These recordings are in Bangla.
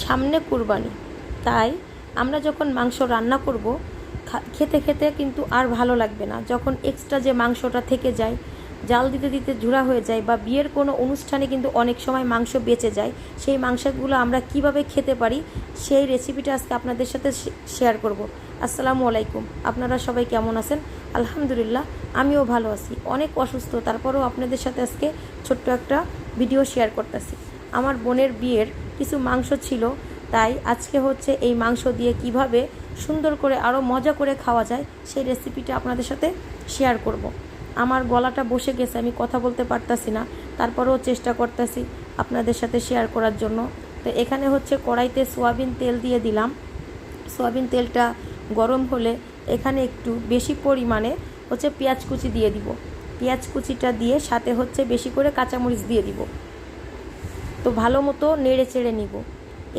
সামনে কুরবানি, তাই আমরা যখন মাংস রান্না করব খেতে খেতে কিন্তু আর ভালো লাগবে না। যখন এক্সট্রা যে মাংসটা থেকে যায়, জাল দিতে দিতে ঝুরা হয়ে যায়, বা বিয়ের কোনো অনুষ্ঠানে কিন্তু অনেক সময় মাংস বেঁচে যায়, সেই মাংসগুলো আমরা কিভাবে খেতে পারি সেই রেসিপিটা আজকে আপনাদের সাথে শেয়ার করব। আসসালামু আলাইকুম, আপনারা সবাই কেমন আছেন? আলহামদুলিল্লাহ, আমিও ভালো আছি। অনেক অসুস্থ, তারপরেও আপনাদের সাথে আজকে ছোট্ট একটা ভিডিও শেয়ার করতেছি। আমার বোনের বিয়ের কিছু মাংস ছিল, তাই আজকে হচ্ছে এই মাংস দিয়ে কিভাবে সুন্দর করে আরও মজা করে খাওয়া যায় সেই রেসিপিটা আপনাদের সাথে শেয়ার করব। আমার গলাটা বসে গেছে, আমি কথা বলতে পারতাছি না, তারপরেও চেষ্টা করতেছি আপনাদের সাথে শেয়ার করার জন্য। তো এখানে হচ্ছে কড়াইতে সয়াবিন তেল দিয়ে দিলাম। সয়াবিন তেলটা গরম হলে এখানে একটু বেশি পরিমাণে হচ্ছে পেঁয়াজ কুচি দিয়ে দিব। পেঁয়াজ কুচিটা দিয়ে সাথে হচ্ছে বেশি করে কাঁচামরিচ দিয়ে দিব। তো ভালো মতো নেড়ে চেড়ে নিব।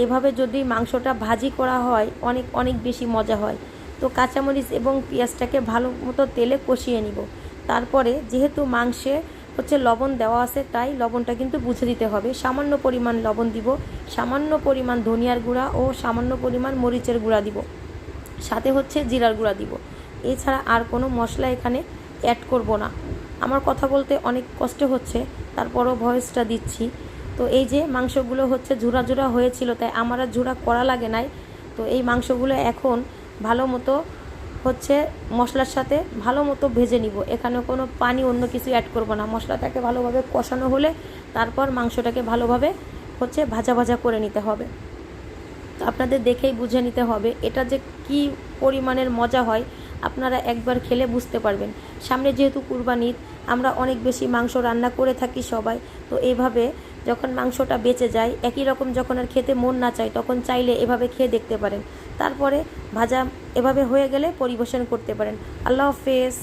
এভাবে যদি মাংসটা ভাজি করা হয় অনেক অনেক বেশি মজা হয়। তো কাঁচামরিচ এবং পেঁয়াজটাকে ভালো মতো তেলে কষিয়ে নিব। তারপরে যেহেতু মাংসে হচ্ছে লবণ দেওয়া আছে, তাই লবণটা কিন্তু বুঝে দিতে হবে। সামান্য পরিমাণ লবণ দিব, সামান্য পরিমাণ ধনিয়ার গুঁড়া ও সামান্য পরিমাণ মরিচের গুঁড়া দিব, সাথে হচ্ছে জিরার গুঁড়া দিব। এছাড়া আর কোনো মশলা এখানে অ্যাড করব না। আমার কথা বলতে অনেক কষ্ট হচ্ছে, তারপরও ভয়েসটা দিচ্ছি। তো এই যে মাংসগুলো হচ্ছে ঝুরা ঝুরা হয়েছিল, তাই আমার আর ঝুরা করা লাগে নাই। তো এই মাংসগুলো এখন ভালো মতো হচ্ছে মশলার সাথে ভালো মতো ভেজে নিব। এখানে কোনো পানি অন্য কিছু অ্যাড করব না। মশলাটাকে ভালোভাবে কষানো হলে তারপর মাংসটাকে ভালোভাবে হচ্ছে ভাজা ভাজা করে নিতে হবে। তো আপনাদের দেখেই বুঝে নিতে হবে এটা যে কি পরিমাণের মজা হয়, আপনারা একবার খেলে বুঝতে পারবেন। সামনে যেহেতু কুরবানির, আমরা অনেক বেশি মাংস রান্না করে থাকি সবাই। তো এইভাবে যখন মাংসটা বেঁচে যায়, একই রকম যখন আর খেতে মন না চায়, তখন চাইলে এভাবে খেয়ে দেখতে পারেন। তারপরে ভাজা এভাবে হয়ে গেলে পরিবেশন করতে পারেন। আল্লাহ হাফেজ।